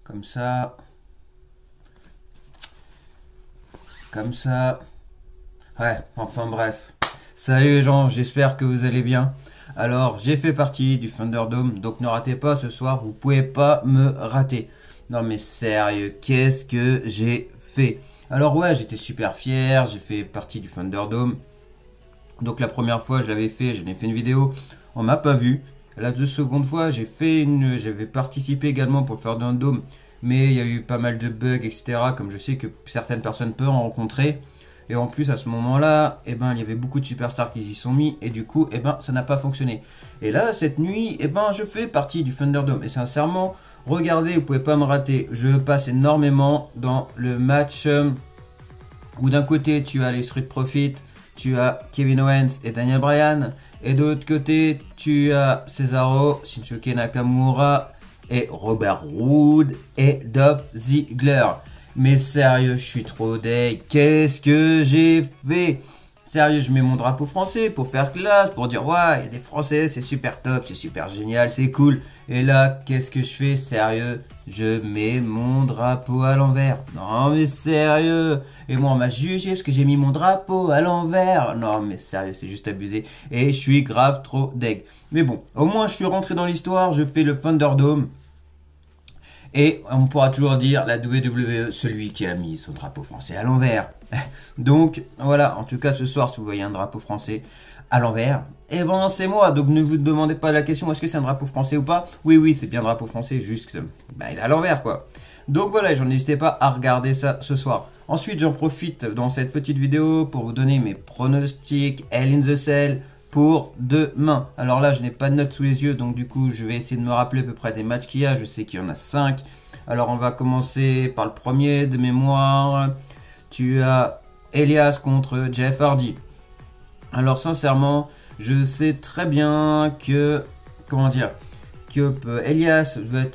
Comme ça. Comme ça. Ouais, enfin bref. Salut les gens, j'espère que vous allez bien. Alors, j'ai fait partie du Thunderdome, donc ne ratez pas ce soir, vous pouvez pas me rater. Non mais sérieux, qu'est-ce que j'ai fait? Alors ouais, j'étais super fier, j'ai fait partie du Thunderdome. Donc la première fois, j'avais fait une vidéo, on m'a pas vu. La seconde fois, j'avais participé également pour le Thunderdome, mais il y a eu pas mal de bugs, etc. Comme je sais que certaines personnes peuvent en rencontrer. Et en plus, à ce moment-là, il y avait beaucoup de superstars qui y sont mis. Et du coup, ça n'a pas fonctionné. Et là, cette nuit, je fais partie du Thunderdome. Et sincèrement, regardez, vous pouvez pas me rater. Je passe énormément dans le match où d'un côté, tu as les Street Profits, tu as Kevin Owens et Daniel Bryan. Et de l'autre côté, tu as Cesaro, Shinsuke Nakamura et Robert Roode et Dolph Ziggler. Mais sérieux, je suis trop deg. Qu'est-ce que j'ai fait? Sérieux, je mets mon drapeau français pour faire classe, pour dire ouais, il y a des Français, c'est super top, c'est super génial, c'est cool. Et là, qu'est-ce que je fais? Sérieux, je mets mon drapeau à l'envers. Non mais sérieux. Et moi, on m'a jugé parce que j'ai mis mon drapeau à l'envers. Non mais sérieux, c'est juste abusé. Et je suis grave trop deg. Mais bon, au moins je suis rentré dans l'histoire, je fais le Thunderdome. Et on pourra toujours dire la WWE, celui qui a mis son drapeau français à l'envers. Donc voilà, en tout cas ce soir, si vous voyez un drapeau français à l'envers, c'est moi. Donc ne vous demandez pas la question, est-ce que c'est un drapeau français ou pas? Oui, c'est bien un drapeau français, juste il est à l'envers quoi. Donc voilà, n'hésitez pas à regarder ça ce soir. Ensuite, j'en profite dans cette petite vidéo pour vous donner mes pronostics Hell in the Cell pour demain. Alors là, je n'ai pas de notes sous les yeux, donc du coup, je vais essayer de me rappeler à peu près des matchs qu'il y a. Je sais qu'il y en a 5. Alors, on va commencer par le premier de mémoire. Tu as Elias contre Jeff Hardy. Alors, sincèrement, je sais très bien que... Comment dire? Que Elias je vais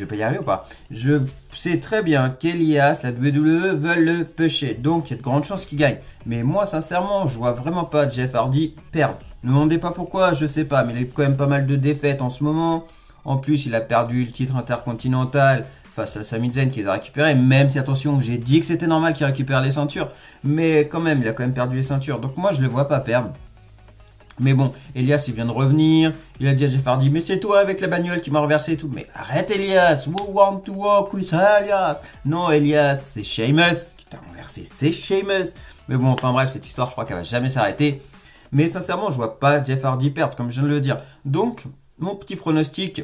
pas y arriver ou pas? Je sais très bien qu'Elias, la WWE, veulent le pusher. Donc, il y a de grandes chances qu'il gagne. Mais moi, sincèrement, je vois vraiment pas Jeff Hardy perdre. Ne me demandez pas pourquoi, je sais pas. Mais il a quand même pas mal de défaites en ce moment. En plus, il a perdu le titre intercontinental face à Sami Zayn qu'il a récupéré. Même si, attention, j'ai dit que c'était normal qu'il récupère les ceintures. Mais quand même, il a quand même perdu les ceintures. Donc moi, je le vois pas perdre. Mais bon, Elias, il vient de revenir. Il a dit à Jeff Hardy, mais c'est toi avec la bagnole qui m'a renversé et tout. Mais arrête, Elias. Who want to walk with Elias? Non, Elias, c'est Sheamus qui t'a renversé. C'est Sheamus. Mais bon, enfin bref, cette histoire, je crois qu'elle va jamais s'arrêter. Mais sincèrement, je vois pas Jeff Hardy perdre, comme je viens de le dire. Donc, mon petit pronostic,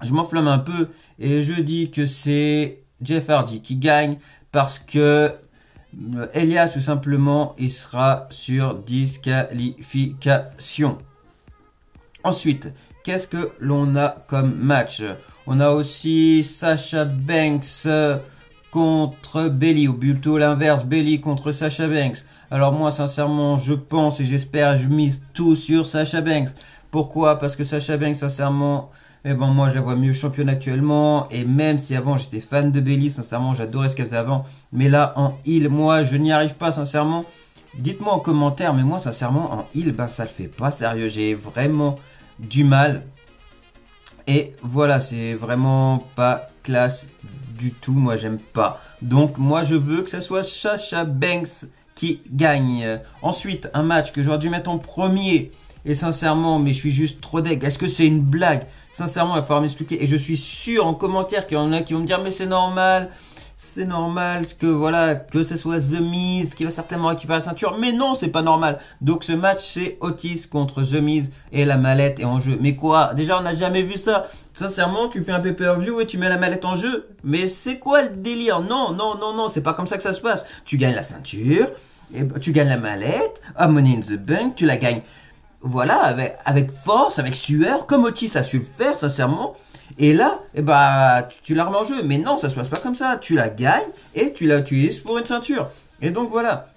je m'enflamme un peu. Et je dis que c'est Jeff Hardy qui gagne parce que... Elias, tout simplement, il sera sur disqualification. Ensuite, qu'est-ce que l'on a comme match? On a aussi Sasha Banks contre Bayley, ou plutôt l'inverse, Bayley contre Sasha Banks. Alors moi, sincèrement, je pense et j'espère, je mise tout sur Sasha Banks. Pourquoi? Parce que Sasha Banks, sincèrement... moi je la vois mieux championne actuellement. Et même si avant j'étais fan de Bayley, sincèrement j'adorais ce qu'elle faisait avant. Mais là en heel, moi je n'y arrive pas sincèrement. Dites-moi en commentaire, mais moi sincèrement en heel, ça le fait pas sérieux. J'ai vraiment du mal. Et voilà, c'est vraiment pas classe du tout. Moi j'aime pas. Donc moi je veux que ce soit Sasha Banks qui gagne. Ensuite, un match que j'aurais dû mettre en premier. Et sincèrement, mais je suis juste trop deg. Est-ce que c'est une blague? Sincèrement, il va falloir m'expliquer. Et je suis sûr en commentaire qu'il y en a qui vont me dire mais c'est normal. C'est normal que voilà, que ce soit The Miz qui va certainement récupérer la ceinture. Mais non, c'est pas normal. Donc ce match, c'est Otis contre The Miz et la mallette est en jeu. Mais quoi? Déjà, on n'a jamais vu ça. Sincèrement, tu fais un pay-per-view et tu mets la mallette en jeu. Mais c'est quoi le délire? Non, c'est pas comme ça que ça se passe. Tu gagnes la ceinture, et tu gagnes la mallette, à Money in the Bank, tu la gagnes. Voilà, avec force, avec sueur, comme Otis a su le faire, sincèrement. Et là, tu la remets en jeu. Mais non, ça se passe pas comme ça. Tu la gagnes et tu l'utilises pour une ceinture. Et donc voilà.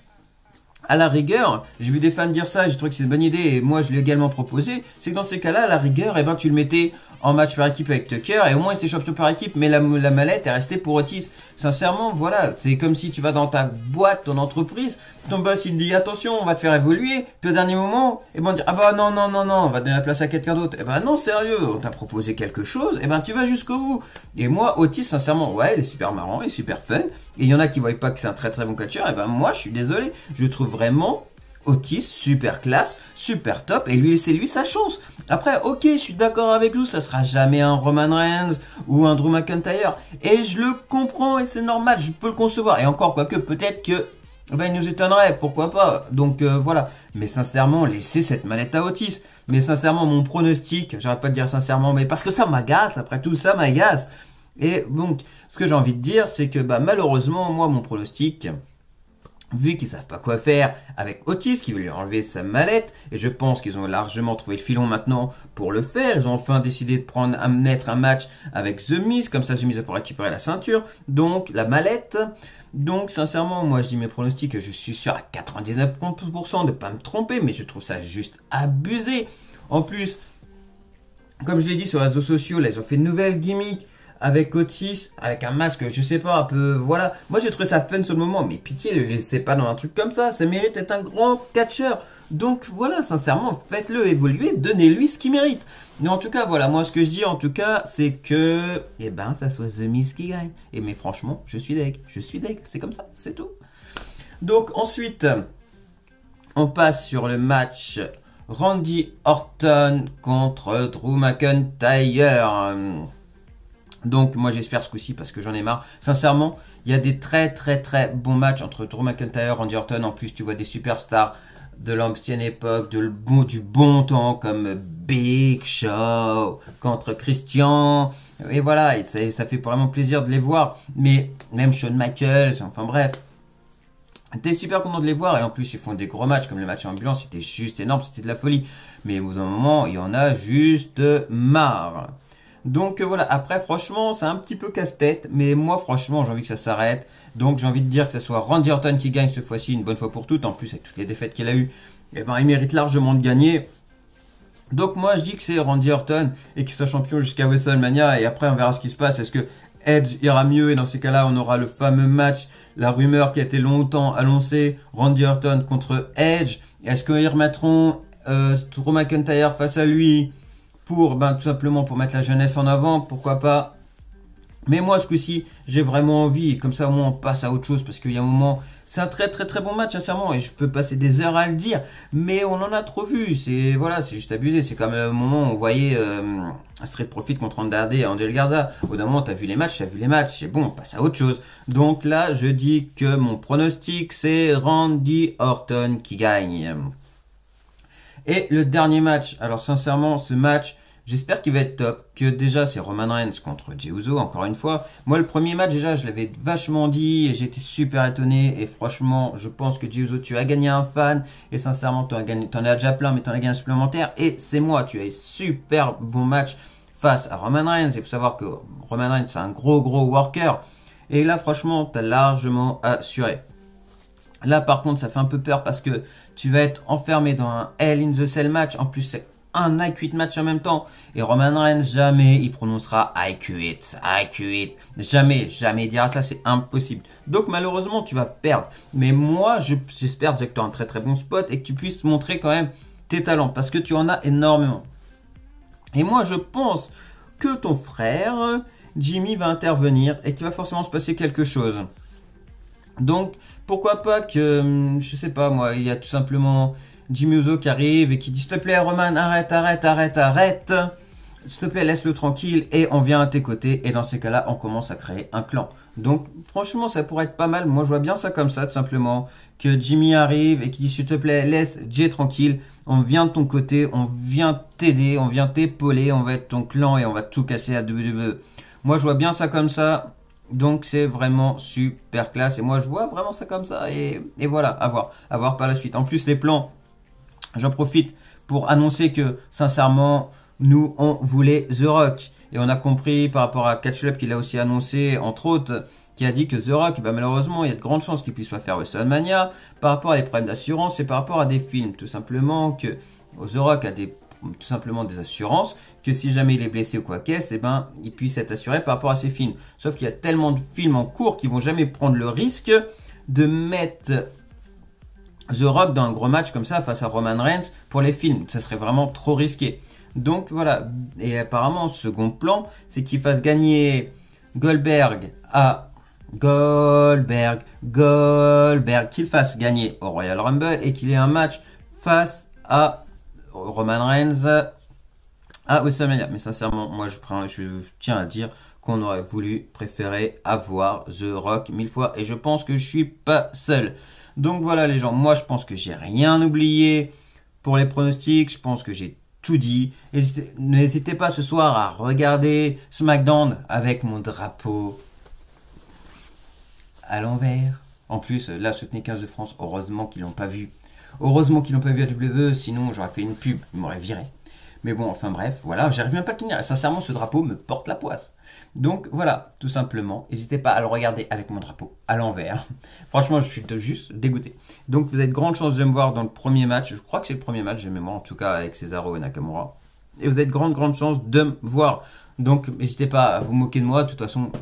À la rigueur, j'ai vu des fans dire ça, j'ai trouvé que c'est une bonne idée et moi je l'ai également proposé. C'est que dans ces cas-là, à la rigueur, tu le mettais en match par équipe avec Tucker et au moins il était champion par équipe, mais la mallette est restée pour Otis. Sincèrement, voilà, c'est comme si tu vas dans ta boîte, ton entreprise, ton boss il te dit attention, on va te faire évoluer, puis au dernier moment, et ben on dit ah bah non, non, non, non, on va donner la place à quelqu'un d'autre. Et ben non, sérieux, on t'a proposé quelque chose, et ben tu vas jusqu'au bout. Et moi, Otis, sincèrement, ouais, il est super marrant, il est super fun, et il y en a qui voient pas que c'est un très très bon catcheur, et ben moi, je suis désolé, je trouve vraiment Otis super classe, super top, et lui laisser lui sa chance. Après, ok, je suis d'accord avec vous, ça sera jamais un Roman Reigns ou un Drew McIntyre, et je le comprends, et c'est normal, je peux le concevoir. Et encore, quoique, peut-être que ben, il nous étonnerait, pourquoi pas. Donc voilà, mais sincèrement, laissez cette manette à Otis. Mais sincèrement, mon pronostic, j'arrête pas de dire sincèrement, mais parce que ça m'agace, après tout, ça m'agace. Et donc, ce que j'ai envie de dire, c'est que bah, malheureusement, moi, mon pronostic, vu qu'ils savent pas quoi faire avec Otis, qui veut lui enlever sa mallette, et je pense qu'ils ont largement trouvé le filon maintenant pour le faire. Ils ont enfin décidé de mettre un match avec The Miz, comme ça The Miz a pour récupérer la ceinture, donc la mallette. Donc sincèrement, moi je dis mes pronostics, je suis sûr à 99% de pas me tromper, mais je trouve ça juste abusé. En plus, comme je l'ai dit sur les réseaux sociaux, là ils ont fait une nouvelle gimmick avec Otis, avec un masque, je sais pas, un peu, voilà. Moi j'ai trouvé ça fun sur le moment, mais pitié, ne le laissez pas dans un truc comme ça mérite d'être un grand catcheur. Donc voilà, sincèrement, faites-le évoluer, donnez-lui ce qu'il mérite. Mais en tout cas, voilà, moi ce que je dis en tout cas, c'est que, eh ben, ça soit The Miz qui gagne. Et mais franchement, je suis deg, c'est comme ça, c'est tout. Donc ensuite, on passe sur le match Randy Orton contre Drew McIntyre. Donc moi j'espère ce coup-ci parce que j'en ai marre. Sincèrement, il y a des très très très bons matchs entre Drew McIntyre et Randy Orton. En plus, tu vois des superstars de l'ancienne époque, du bon temps comme Big Show contre Christian. Et voilà, et ça fait vraiment plaisir de les voir. Mais même Shawn Michaels, enfin bref. T'es super content de les voir et en plus ils font des gros matchs comme le match en ambulance, c'était juste énorme, c'était de la folie. Mais au bout d'un moment, il y en a juste marre. Donc voilà, après franchement c'est un petit peu casse-tête, mais moi franchement j'ai envie que ça s'arrête. Donc j'ai envie de dire que ce soit Randy Orton qui gagne cette fois-ci une bonne fois pour toutes, en plus avec toutes les défaites qu'il a eues, eh ben, il mérite largement de gagner. Donc moi je dis que c'est Randy Orton et qu'il soit champion jusqu'à WrestleMania et après on verra ce qui se passe. Est-ce que Edge ira mieux et dans ces cas-là on aura le fameux match, la rumeur qui a été longtemps annoncée, Randy Orton contre Edge. Est-ce qu'ils remettront Drew McIntyre face à lui pour, ben, tout simplement pour mettre la jeunesse en avant, pourquoi pas. Mais moi, ce coup-ci, j'ai vraiment envie, comme ça au moins on passe à autre chose, parce qu'il y a un moment, c'est un très très très bon match, sincèrement, et je peux passer des heures à le dire, mais on en a trop vu, c'est voilà, c'est juste abusé, c'est comme le moment où on voyait Street Profit contre Andrade et Angel Garza. Au bout d'un moment, t'as vu les matchs, c'est bon, on passe à autre chose. Donc là, je dis que mon pronostic, c'est Randy Orton qui gagne. Et le dernier match, alors sincèrement, ce match, j'espère qu'il va être top. Que déjà, c'est Roman Reigns contre Jey Uso, encore une fois. Moi, le premier match, déjà, je l'avais vachement dit et j'étais super étonné. Et franchement, je pense que Jey Uso, tu as gagné un fan. Et sincèrement, t'en as déjà plein, mais t'en as gagné un supplémentaire. Et c'est moi, tu as eu super bon match face à Roman Reigns. Il faut savoir que Roman Reigns, c'est un gros worker. Et là, franchement, t'as largement assuré. Là, par contre, ça fait un peu peur parce que tu vas être enfermé dans un Hell in the Cell match. En plus, c'est un I Quit match en même temps. Et Roman Reigns, jamais il prononcera I Quit. Jamais il dira ça, c'est impossible. Donc, malheureusement, tu vas perdre. Mais moi, j'espère déjà que tu as un très très bon spot et que tu puisses montrer quand même tes talents parce que tu en as énormément. Et moi, je pense que ton frère, Jimmy, va intervenir et qu'il va forcément se passer quelque chose. Donc, pourquoi pas que, je sais pas moi, il y a tout simplement Jimmy Uso qui arrive et qui dit s'il te plaît Roman, arrête. S'il te plaît, laisse-le tranquille et on vient à tes côtés. Et dans ces cas-là, on commence à créer un clan. Donc, franchement, ça pourrait être pas mal. Moi, je vois bien ça comme ça, tout simplement. Que Jimmy arrive et qui dit s'il te plaît, laisse Jay tranquille. On vient de ton côté, on vient t'aider, on vient t'épauler, on va être ton clan et on va tout casser à WWE. Moi, je vois bien ça comme ça. Donc c'est vraiment super classe et moi je vois vraiment ça comme ça et voilà, à voir par la suite. En plus les plans, j'en profite pour annoncer que sincèrement nous on voulait The Rock et on a compris par rapport à Catch Club qu'il a aussi annoncé entre autres, qui a dit que The Rock, bah, malheureusement il y a de grandes chances qu'il puisse pas faire WrestleMania par rapport à des problèmes d'assurance et par rapport à des films, tout simplement que The Rock a tout simplement des assurances, que si jamais il est blessé ou quoi qu'est-ce, eh ben, il puisse être assuré par rapport à ses films. Sauf qu'il y a tellement de films en cours qui vont jamais prendre le risque de mettre The Rock dans un gros match comme ça face à Roman Reigns pour les films. Ça serait vraiment trop risqué. Donc voilà. Et apparemment, second plan, c'est qu'il fasse gagner Goldberg, qu'il fasse gagner au Royal Rumble et qu'il ait un match face à Roman Reigns à WrestleMania. Mais sincèrement, moi je tiens à dire qu'on aurait voulu préférer avoir The Rock 1000 fois et je pense que je suis pas seul. Donc voilà les gens, moi je pense que j'ai rien oublié pour les pronostics, je pense que j'ai tout dit. N'hésitez pas ce soir à regarder SmackDown avec mon drapeau à l'envers. En plus, là, soutenez 15 de France, heureusement qu'ils l'ont pas vu. Heureusement qu'ils l'ont pas vu à WWE, sinon j'aurais fait une pub, ils m'auraient viré. Mais bon, enfin bref, voilà, j'arrive même pas à le tenir. Sincèrement, ce drapeau me porte la poisse. Donc voilà, tout simplement, n'hésitez pas à le regarder avec mon drapeau à l'envers. Franchement, je suis juste dégoûté. Donc vous avez de grandes chances de me voir dans le premier match. Je crois que c'est le premier match, j'ai mémoire, en tout cas avec Cesaro et Nakamura. Et vous avez de grandes chances de me voir. Donc n'hésitez pas à vous moquer de moi, de toute façon,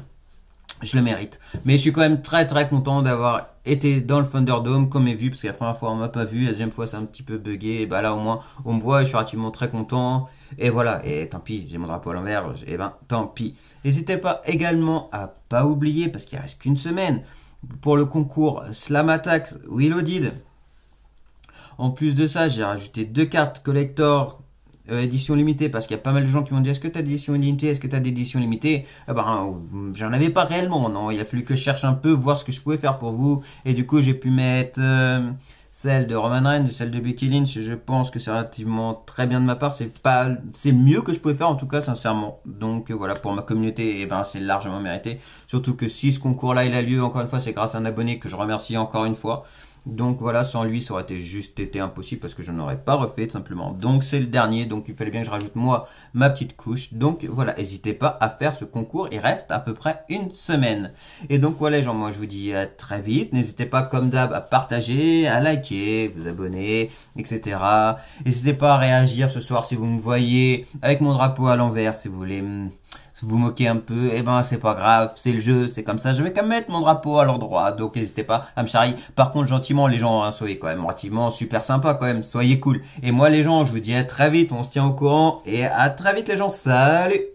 je le mérite. Mais je suis quand même très content d'avoir été dans le Thunderdome comme est vu, parce que la première fois on m'a pas vu, la deuxième fois c'est un petit peu bugué, et bah là au moins on me voit et je suis relativement très content. Et voilà, et tant pis, j'ai mon drapeau à l'envers, et ben tant pis. N'hésitez pas également à pas oublier, parce qu'il reste qu'une semaine, pour le concours Slam Attacks Reloaded. En plus de ça, j'ai rajouté 2 cartes collector édition limitée, parce qu'il y a pas mal de gens qui m'ont dit est-ce que tu as d'édition limitée, est-ce que tu as d'édition limitée. J'en avais pas réellement, non, il a fallu que je cherche un peu, voir ce que je pouvais faire pour vous, et du coup j'ai pu mettre celle de Roman Reigns et celle de Becky Lynch. Je pense que c'est relativement très bien de ma part, c'est mieux que je pouvais faire en tout cas sincèrement. Donc voilà, pour ma communauté, et c'est largement mérité, surtout que si ce concours là il a lieu, encore une fois c'est grâce à un abonné que je remercie encore une fois. Donc voilà, sans lui, ça aurait été impossible parce que je n'aurais pas refait tout simplement. Donc c'est le dernier, donc il fallait bien que je rajoute moi ma petite couche. Donc voilà, n'hésitez pas à faire ce concours, il reste à peu près une semaine. Et donc voilà les gens, moi je vous dis à très vite. N'hésitez pas comme d'hab à partager, à liker, vous abonner, etc. N'hésitez pas à réagir ce soir si vous me voyez avec mon drapeau à l'envers, si vous voulez vous moquez un peu, c'est pas grave, c'est le jeu, c'est comme ça, je vais quand même mettre mon drapeau à l'endroit, donc n'hésitez pas à me charrier. Par contre, gentiment, les gens, soyez quand même relativement super sympa quand même, soyez cool. Et moi les gens, je vous dis à très vite, on se tient au courant, et à très vite les gens, salut!